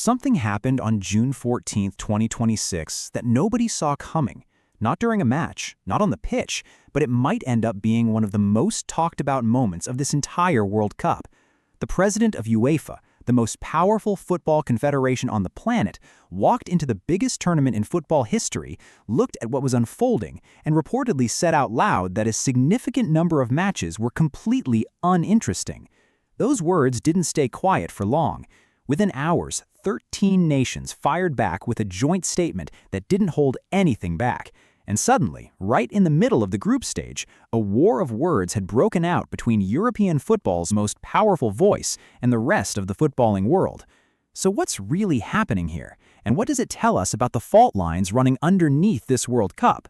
Something happened on June 14, 2026 that nobody saw coming. Not during a match, not on the pitch, but it might end up being one of the most talked about moments of this entire World Cup. The president of UEFA, the most powerful football confederation on the planet, walked into the biggest tournament in football history, looked at what was unfolding, and reportedly said out loud that a significant number of matches were completely uninteresting. Those words didn't stay quiet for long. Within hours, 13 nations fired back with a joint statement that didn't hold anything back. And suddenly, right in the middle of the group stage, a war of words had broken out between European football's most powerful voice and the rest of the footballing world. So what's really happening here? And what does it tell us about the fault lines running underneath this World Cup?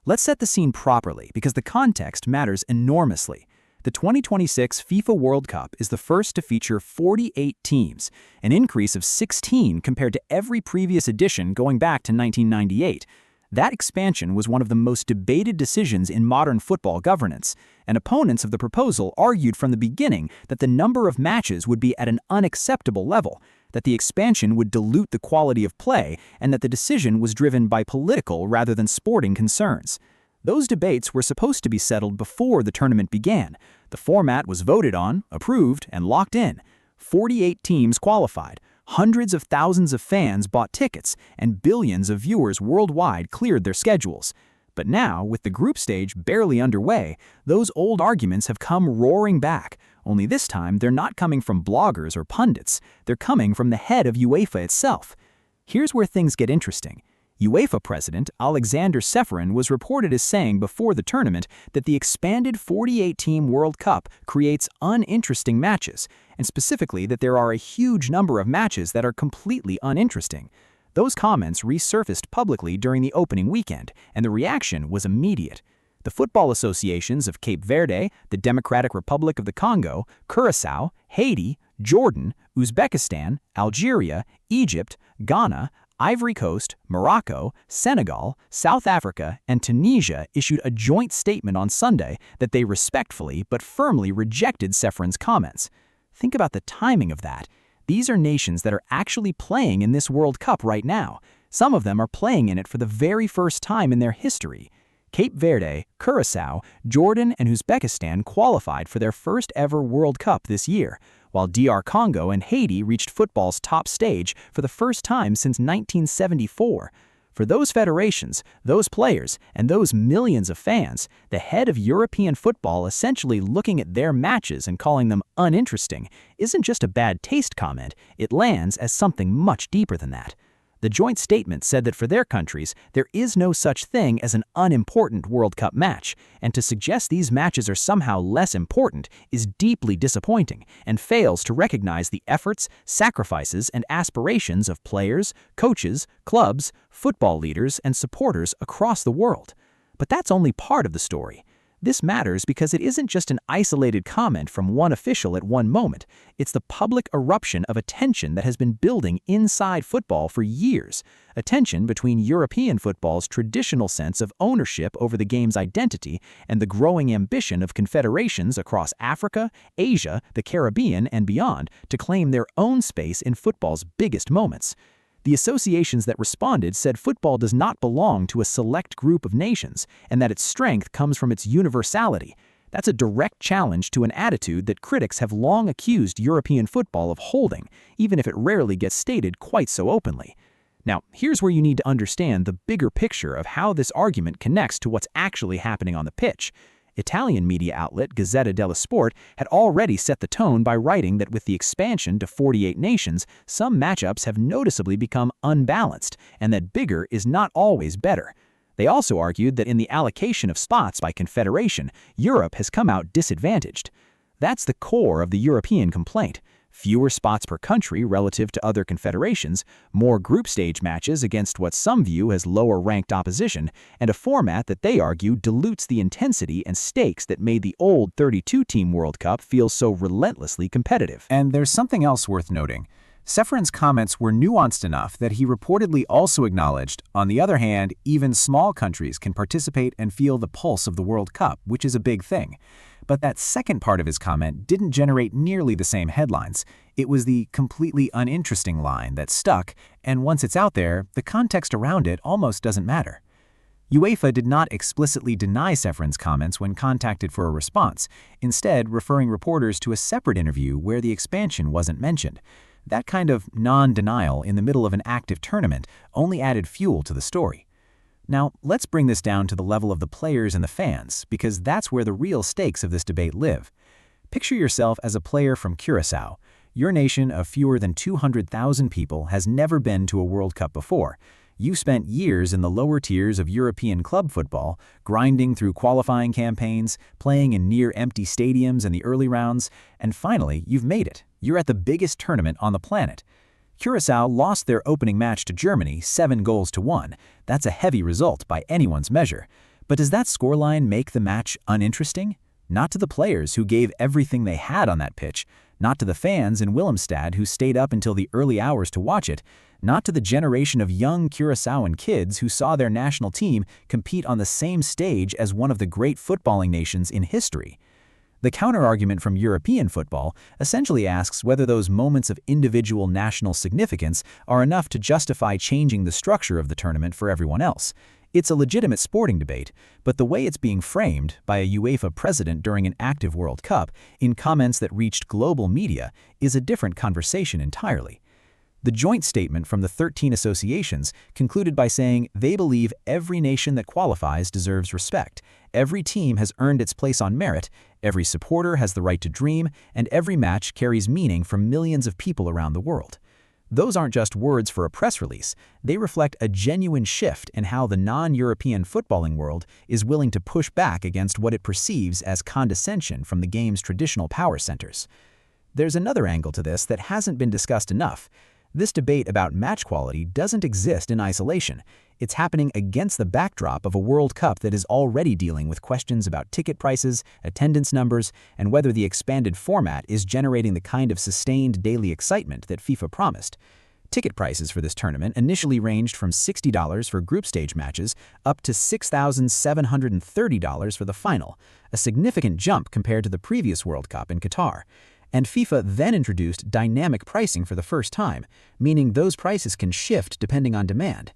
Let's set the scene properly, because the context matters enormously. The 2026 FIFA World Cup is the first to feature 48 teams, an increase of 16 compared to every previous edition going back to 1998. That expansion was one of the most debated decisions in modern football governance, and opponents of the proposal argued from the beginning that the number of matches would be at an unacceptable level, that the expansion would dilute the quality of play, and that the decision was driven by political rather than sporting concerns. Those debates were supposed to be settled before the tournament began. The format was voted on, approved, and locked in. 48 teams qualified. Hundreds of thousands of fans bought tickets, and billions of viewers worldwide cleared their schedules. But now, with the group stage barely underway, those old arguments have come roaring back. Only this time, they're not coming from bloggers or pundits. They're coming from the head of UEFA itself. Here's where things get interesting. UEFA president Alexander Ceferin was reported as saying before the tournament that the expanded 48-team World Cup creates uninteresting matches, and specifically that there are a huge number of matches that are completely uninteresting. Those comments resurfaced publicly during the opening weekend, and the reaction was immediate. The football associations of Cape Verde, the Democratic Republic of the Congo, Curaçao, Haiti, Jordan, Uzbekistan, Algeria, Egypt, Ghana, Ivory Coast, Morocco, Senegal, South Africa, and Tunisia issued a joint statement on Sunday that they respectfully but firmly rejected Ceferin's comments. Think about the timing of that. These are nations that are actually playing in this World Cup right now. Some of them are playing in it for the very first time in their history. Cape Verde, Curaçao, Jordan, and Uzbekistan qualified for their first ever World Cup this year, while DR Congo and Haiti reached football's top stage for the first time since 1974. For those federations, those players, and those millions of fans, the head of European football essentially looking at their matches and calling them uninteresting isn't just a bad taste comment, it lands as something much deeper than that. The joint statement said that for their countries, there is no such thing as an unimportant World Cup match, and to suggest these matches are somehow less important is deeply disappointing and fails to recognize the efforts, sacrifices, and aspirations of players, coaches, clubs, football leaders, and supporters across the world. But that's only part of the story. This matters because it isn't just an isolated comment from one official at one moment. It's the public eruption of a tension that has been building inside football for years, a tension between European football's traditional sense of ownership over the game's identity and the growing ambition of confederations across Africa, Asia, the Caribbean, and beyond to claim their own space in football's biggest moments. The associations that responded said football does not belong to a select group of nations and that its strength comes from its universality. That's a direct challenge to an attitude that critics have long accused European football of holding, even if it rarely gets stated quite so openly. Now, here's where you need to understand the bigger picture of how this argument connects to what's actually happening on the pitch. Italian media outlet Gazzetta dello Sport had already set the tone by writing that with the expansion to 48 nations, some matchups have noticeably become unbalanced, and that bigger is not always better. They also argued that in the allocation of spots by confederation, Europe has come out disadvantaged. That's the core of the European complaint. Fewer spots per country relative to other confederations, more group stage matches against what some view as lower-ranked opposition, and a format that they argue dilutes the intensity and stakes that made the old 32-team World Cup feel so relentlessly competitive. And there's something else worth noting. Ceferin's comments were nuanced enough that he reportedly also acknowledged, on the other hand, even small countries can participate and feel the pulse of the World Cup, which is a big thing. But that second part of his comment didn't generate nearly the same headlines. It was the completely uninteresting line that stuck, and once it's out there, the context around it almost doesn't matter. UEFA did not explicitly deny Ceferin's comments when contacted for a response, instead referring reporters to a separate interview where the expansion wasn't mentioned. That kind of non-denial in the middle of an active tournament only added fuel to the story. Now, let's bring this down to the level of the players and the fans, because that's where the real stakes of this debate live. Picture yourself as a player from Curaçao. Your nation of fewer than 200,000 people has never been to a World Cup before. You've spent years in the lower tiers of European club football, grinding through qualifying campaigns, playing in near-empty stadiums in the early rounds, and finally, you've made it. You're at the biggest tournament on the planet. Curaçao lost their opening match to Germany 7-1. That's a heavy result by anyone's measure. But does that scoreline make the match uninteresting? Not to the players who gave everything they had on that pitch, not to the fans in Willemstad who stayed up until the early hours to watch it, not to the generation of young Curaçaoan kids who saw their national team compete on the same stage as one of the great footballing nations in history. The counterargument from European football essentially asks whether those moments of individual national significance are enough to justify changing the structure of the tournament for everyone else. It's a legitimate sporting debate, but the way it's being framed by a UEFA president during an active World Cup in comments that reached global media is a different conversation entirely. The joint statement from the 13 associations concluded by saying they believe every nation that qualifies deserves respect, every team has earned its place on merit, every supporter has the right to dream, and every match carries meaning for millions of people around the world. Those aren't just words for a press release. They reflect a genuine shift in how the non-European footballing world is willing to push back against what it perceives as condescension from the game's traditional power centers. There's another angle to this that hasn't been discussed enough. This debate about match quality doesn't exist in isolation. It's happening against the backdrop of a World Cup that is already dealing with questions about ticket prices, attendance numbers, and whether the expanded format is generating the kind of sustained daily excitement that FIFA promised. Ticket prices for this tournament initially ranged from $60 for group stage matches up to $6,730 for the final, a significant jump compared to the previous World Cup in Qatar. And FIFA then introduced dynamic pricing for the first time, meaning those prices can shift depending on demand.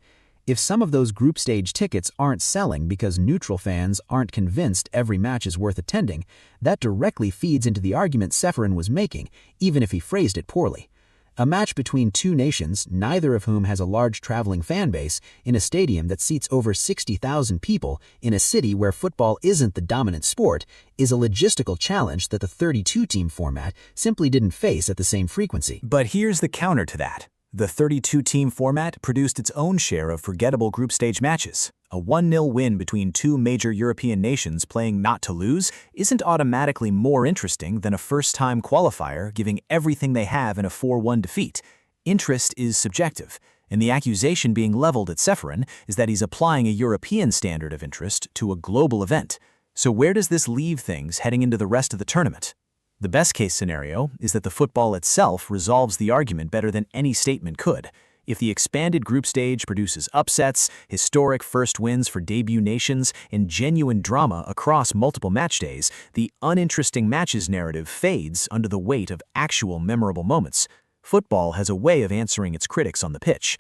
If some of those group stage tickets aren't selling because neutral fans aren't convinced every match is worth attending, that directly feeds into the argument Ceferin was making, even if he phrased it poorly. A match between two nations, neither of whom has a large traveling fan base, in a stadium that seats over 60,000 people in a city where football isn't the dominant sport, is a logistical challenge that the 32-team format simply didn't face at the same frequency. But here's the counter to that. The 32-team format produced its own share of forgettable group stage matches. A 1-0 win between two major European nations playing not to lose isn't automatically more interesting than a first-time qualifier giving everything they have in a 4-1 defeat. Interest is subjective, and the accusation being leveled at Ceferin is that he's applying a European standard of interest to a global event. So where does this leave things heading into the rest of the tournament? The best-case scenario is that the football itself resolves the argument better than any statement could. If the expanded group stage produces upsets, historic first wins for debut nations, and genuine drama across multiple match days, the uninteresting matches narrative fades under the weight of actual memorable moments. Football has a way of answering its critics on the pitch.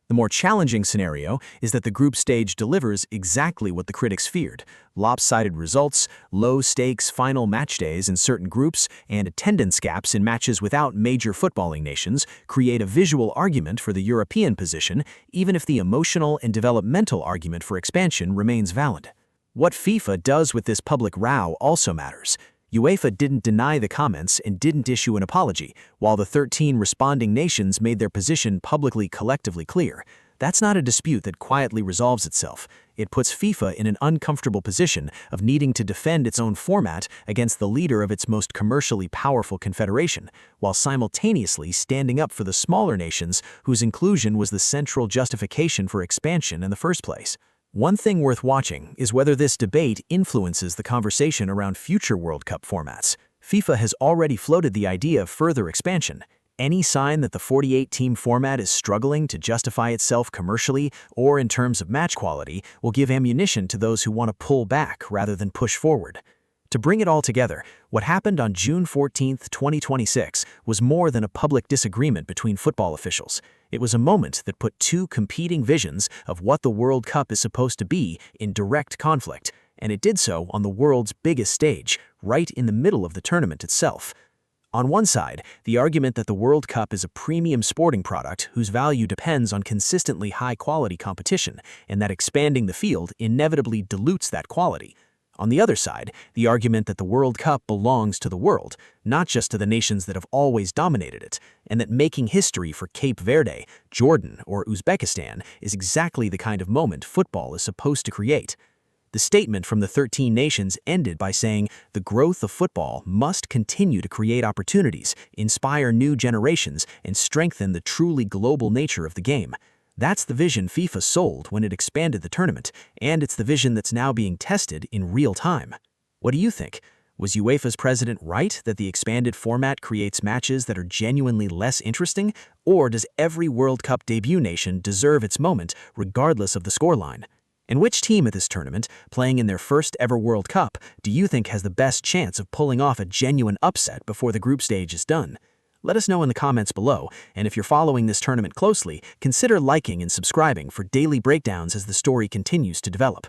The more challenging scenario is that the group stage delivers exactly what the critics feared: lopsided results, low-stakes final match days in certain groups, and attendance gaps in matches without major footballing nations create a visual argument for the European position, even if the emotional and developmental argument for expansion remains valid. What FIFA does with this public row also matters. UEFA didn't deny the comments and didn't issue an apology, while the 13 responding nations made their position publicly collectively clear. That's not a dispute that quietly resolves itself. It puts FIFA in an uncomfortable position of needing to defend its own format against the leader of its most commercially powerful confederation, while simultaneously standing up for the smaller nations whose inclusion was the central justification for expansion in the first place. One thing worth watching is whether this debate influences the conversation around future World Cup formats. FIFA has already floated the idea of further expansion. Any sign that the 48-team format is struggling to justify itself commercially or in terms of match quality will give ammunition to those who want to pull back rather than push forward. To bring it all together, what happened on June 14, 2026 was more than a public disagreement between football officials. It was a moment that put two competing visions of what the World Cup is supposed to be in direct conflict, and it did so on the world's biggest stage, right in the middle of the tournament itself. On one side, the argument that the World Cup is a premium sporting product whose value depends on consistently high-quality competition, and that expanding the field inevitably dilutes that quality. On the other side, the argument that the World Cup belongs to the world, not just to the nations that have always dominated it, and that making history for Cape Verde, Jordan, or Uzbekistan is exactly the kind of moment football is supposed to create. The statement from the 13 nations ended by saying the growth of football must continue to create opportunities, inspire new generations, and strengthen the truly global nature of the game. That's the vision FIFA sold when it expanded the tournament, and it's the vision that's now being tested in real time. What do you think? Was UEFA's president right that the expanded format creates matches that are genuinely less interesting, or does every World Cup debut nation deserve its moment regardless of the scoreline? And which team at this tournament, playing in their first ever World Cup, do you think has the best chance of pulling off a genuine upset before the group stage is done? Let us know in the comments below, and if you're following this tournament closely, consider liking and subscribing for daily breakdowns as the story continues to develop.